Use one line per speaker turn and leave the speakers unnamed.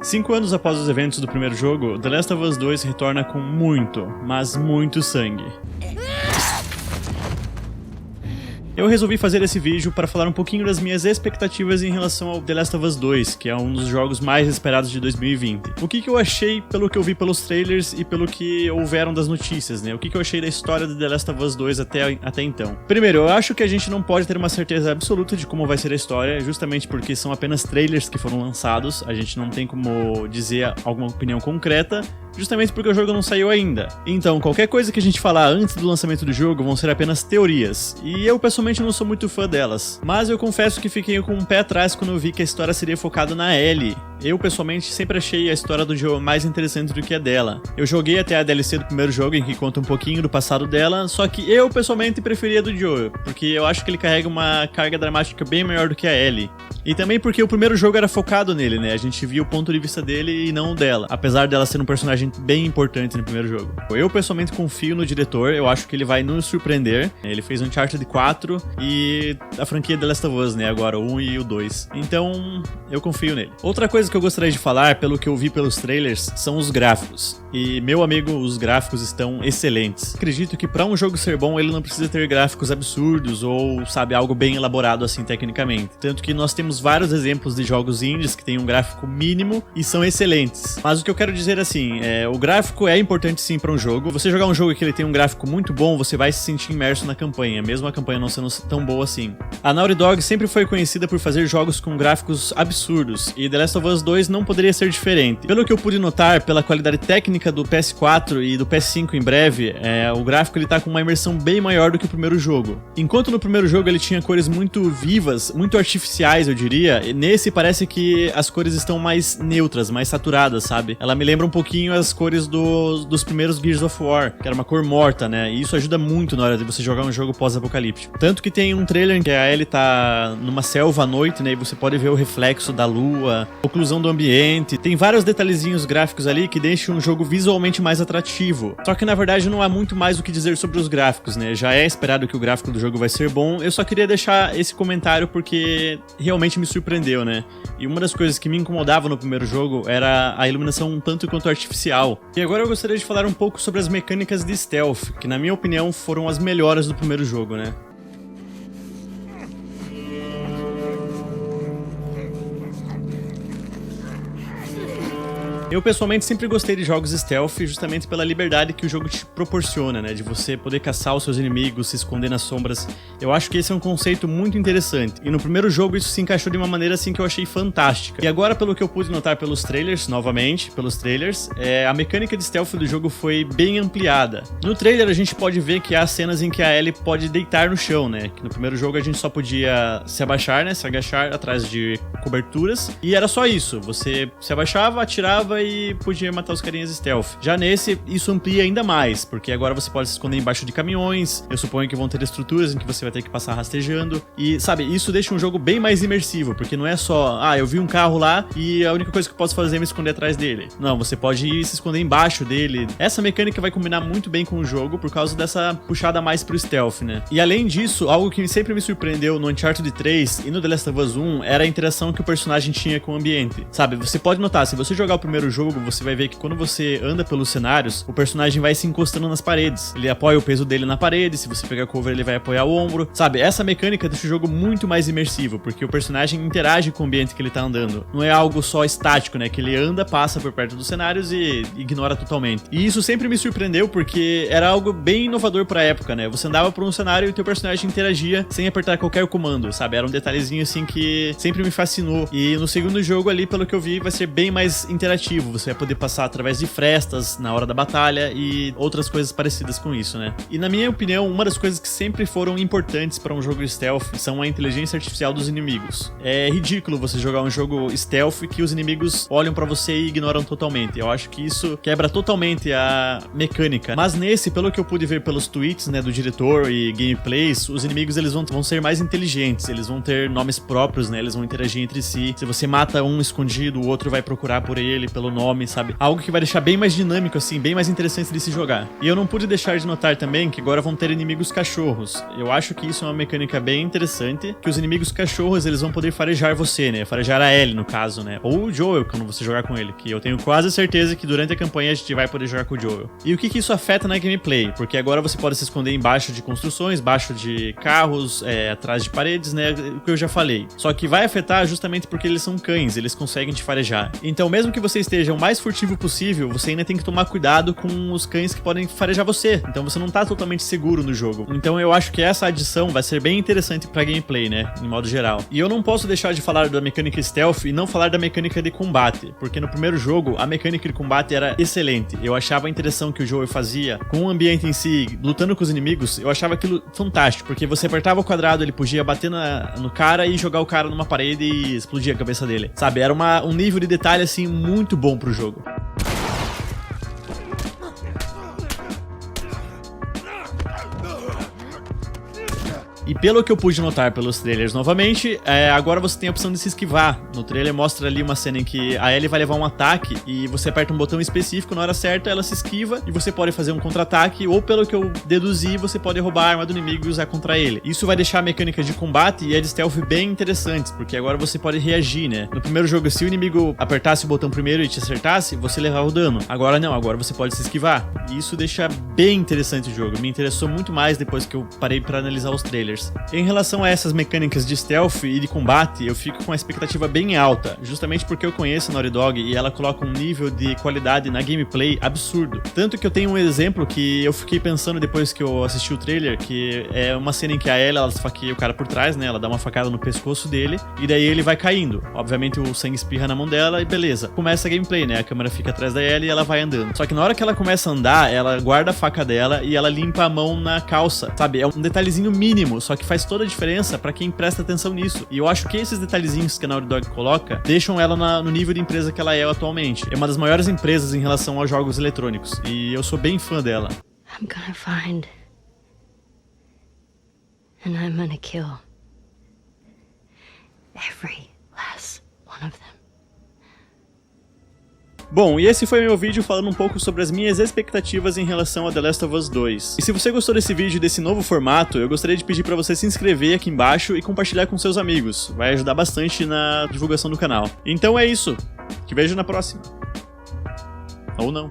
5 anos após os eventos do primeiro jogo, The Last of Us 2 retorna com muito, mas muito sangue. Eu resolvi fazer esse vídeo para falar um pouquinho das minhas expectativas em relação ao The Last of Us 2, que é um dos jogos mais esperados de 2020. O que eu achei pelo que eu vi pelos trailers e pelo que houveram das notícias, né? O que eu achei da história de The Last of Us 2 até então. Primeiro, eu acho que a gente não pode ter uma certeza absoluta de como vai ser a história, justamente porque são apenas trailers que foram lançados, a gente não tem como dizer alguma opinião concreta, justamente porque o jogo não saiu ainda. Então, qualquer coisa que a gente falar antes do lançamento do jogo vão ser apenas teorias, e eu pessoalmente não sou muito fã delas. Mas eu confesso que fiquei com um pé atrás quando eu vi que a história seria focada na Ellie. Eu pessoalmente sempre achei a história do Joel mais interessante do que a dela. Eu joguei até a DLC do primeiro jogo, em que conta um pouquinho do passado dela, só que eu pessoalmente preferia do Joel, porque eu acho que ele carrega uma carga dramática bem maior do que a Ellie. E também porque o primeiro jogo era focado nele, né? A gente via o ponto de vista dele e não o dela, apesar dela ser um personagem bem importante no primeiro jogo. Eu pessoalmente confio no diretor, eu acho que ele vai nos surpreender. Ele fez Uncharted 4 e a franquia The Last of Us, né? Agora o 1 e o 2. Então, eu confio nele. Outra coisa que eu gostaria de falar, pelo que eu vi pelos trailers, são os gráficos. E, meu amigo, os gráficos estão excelentes. Acredito que pra um jogo ser bom, ele não precisa ter gráficos absurdos ou, sabe, algo bem elaborado assim tecnicamente. Tanto que nós temos vários exemplos de jogos indies que têm um gráfico mínimo e são excelentes. Mas o que eu quero dizer assim, o gráfico é importante sim pra um jogo. Você jogar um jogo que ele tem um gráfico muito bom, você vai se sentir imerso na campanha, mesmo a campanha não sendo tão boa assim. A Naughty Dog sempre foi conhecida por fazer jogos com gráficos absurdos, e The Last of Us 2 não poderia ser diferente. Pelo que eu pude notar, pela qualidade técnica do PS4 e do PS5 em breve, o gráfico ele tá com uma imersão bem maior do que o primeiro jogo. Enquanto no primeiro jogo ele tinha cores muito vivas, muito artificiais, eu diria, nesse parece que as cores estão mais neutras, mais saturadas, sabe? Ela me lembra um pouquinho as cores dos primeiros Gears of War, que era uma cor morta, né? E isso ajuda muito na hora de você jogar um jogo pós-apocalíptico. Tanto que tem um trailer em que a Ellie tá numa selva à noite, né? E você pode ver o reflexo da lua, a oclusão do ambiente. Tem vários detalhezinhos gráficos ali que deixam um jogo visualmente mais atrativo. Só que na verdade não há muito mais o que dizer sobre os gráficos, né? Já é esperado que o gráfico do jogo vai ser bom. Eu só queria deixar esse comentário porque realmente me surpreendeu, né? E uma das coisas que me incomodava no primeiro jogo era a iluminação um tanto quanto artificial. E agora eu gostaria de falar um pouco sobre as mecânicas de stealth, que na minha opinião foram as melhores do primeiro jogo, né? Eu pessoalmente sempre gostei de jogos stealth justamente pela liberdade que o jogo te proporciona, né? De você poder caçar os seus inimigos, se esconder nas sombras. Eu acho que esse é um conceito muito interessante. E no primeiro jogo isso se encaixou de uma maneira assim que eu achei fantástica. E agora, pelo que eu pude notar pelos trailers, novamente, pelos trailers, a mecânica de stealth do jogo foi bem ampliada. No trailer a gente pode ver que há cenas em que a Ellie pode deitar no chão, né? Que no primeiro jogo a gente só podia se abaixar, né? Se agachar atrás de coberturas. E era só isso. Você se abaixava, atirava e podia matar os carinhas stealth. Já nesse, isso amplia ainda mais, porque agora você pode se esconder embaixo de caminhões, eu suponho que vão ter estruturas em que você vai ter que passar rastejando, e sabe, isso deixa um jogo bem mais imersivo, porque não é só, eu vi um carro lá e a única coisa que eu posso fazer é me esconder atrás dele. Não, você pode ir se esconder embaixo dele. Essa mecânica vai combinar muito bem com o jogo por causa dessa puxada mais pro stealth, né? E além disso, algo que sempre me surpreendeu no Uncharted 3 e no The Last of Us 1 era a interação que o personagem tinha com o ambiente. Sabe, você pode notar, se você jogar o primeiro jogo, você vai ver que quando você anda pelos cenários, o personagem vai se encostando nas paredes. Ele apoia o peso dele na parede, se você pegar cover ele vai apoiar o ombro. Sabe, essa mecânica deixa o jogo muito mais imersivo, porque o personagem interage com o ambiente que ele tá andando. Não é algo só estático, né, que ele anda, passa por perto dos cenários e ignora totalmente. E isso sempre me surpreendeu porque era algo bem inovador pra época, né? Você andava por um cenário e o teu personagem interagia sem apertar qualquer comando, sabe? Era um detalhezinho assim que sempre me fascinou. E no segundo jogo ali, pelo que eu vi, vai ser bem mais interativo. Você vai poder passar através de frestas na hora da batalha e outras coisas parecidas com isso, né? E na minha opinião, uma das coisas que sempre foram importantes para um jogo stealth são a inteligência artificial dos inimigos. É ridículo você jogar um jogo stealth que os inimigos olham pra você e ignoram totalmente. Eu acho que isso quebra totalmente a mecânica. Mas nesse, pelo que eu pude ver pelos tweets, né, do diretor e gameplays, os inimigos eles vão ser mais inteligentes, eles vão ter nomes próprios, né? Eles vão interagir entre si. Se você mata um escondido, o outro vai procurar por ele pelo pelo nome, sabe? Algo que vai deixar bem mais dinâmico, assim, bem mais interessante de se jogar. E eu não pude deixar de notar também que agora vão ter inimigos cachorros. Eu acho que isso é uma mecânica bem interessante, que os inimigos cachorros, eles vão poder farejar você, né? Farejar a Ellie, no caso, né? Ou o Joel, quando você jogar com ele, que eu tenho quase certeza que durante a campanha a gente vai poder jogar com o Joel. E o que isso afeta na gameplay? Porque agora você pode se esconder embaixo de construções, embaixo de carros, atrás de paredes, né? O que eu já falei. Só que vai afetar justamente porque eles são cães, eles conseguem te farejar. Então, mesmo que você esteja o mais furtivo possível, você ainda tem que tomar cuidado com os cães que podem farejar você. Então você não tá totalmente seguro no jogo. Então eu acho que essa adição vai ser bem interessante pra gameplay, né? Em modo geral. E eu não posso deixar de falar da mecânica stealth e não falar da mecânica de combate. Porque no primeiro jogo, a mecânica de combate era excelente. Eu achava a interação que o Joel fazia com o ambiente em si, lutando com os inimigos, eu achava aquilo fantástico. Porque você apertava o quadrado, ele podia bater no cara e jogar o cara numa parede e explodir a cabeça dele. Sabe? Era um nível de detalhe, assim, muito bom pro jogo. E pelo que eu pude notar pelos trailers novamente, agora você tem a opção de se esquivar. No trailer mostra ali uma cena em que a Ellie vai levar um ataque e você aperta um botão específico, na hora certa ela se esquiva e você pode fazer um contra-ataque, ou pelo que eu deduzi, você pode roubar a arma do inimigo e usar contra ele. Isso vai deixar a mecânica de combate e a de stealth bem interessantes, porque agora você pode reagir, né? No primeiro jogo, se o inimigo apertasse o botão primeiro e te acertasse, você levava o dano. Agora não, agora você pode se esquivar. E isso deixa bem interessante o jogo. Me interessou muito mais depois que eu parei pra analisar os trailers. Em relação a essas mecânicas de stealth e de combate, eu fico com a expectativa bem alta, justamente porque eu conheço a Naughty Dog e ela coloca um nível de qualidade na gameplay absurdo. Tanto que eu tenho um exemplo que eu fiquei pensando depois que eu assisti o trailer, que é uma cena em que a Ellie, ela esfaqueia o cara por trás, né? Ela dá uma facada no pescoço dele e daí ele vai caindo. Obviamente o sangue espirra na mão dela e beleza. Começa a gameplay, né? A câmera fica atrás da Ellie e ela vai andando. Só que na hora que ela começa a andar, ela guarda a faca dela e ela limpa a mão na calça, sabe? É um detalhezinho mínimo, só que faz toda a diferença pra quem presta atenção nisso. E eu acho que esses detalhezinhos que a Naughty Dog coloca deixam ela no nível de empresa que ela é atualmente. É uma das maiores empresas em relação aos jogos eletrônicos. E eu sou bem fã dela.
I'm gonna find and I'm gonna kill every last one of them.
Bom, e esse foi meu vídeo falando um pouco sobre as minhas expectativas em relação a The Last of Us 2. E se você gostou desse vídeo, desse novo formato, eu gostaria de pedir pra você se inscrever aqui embaixo e compartilhar com seus amigos. Vai ajudar bastante na divulgação do canal. Então é isso. Te vejo na próxima. Ou não.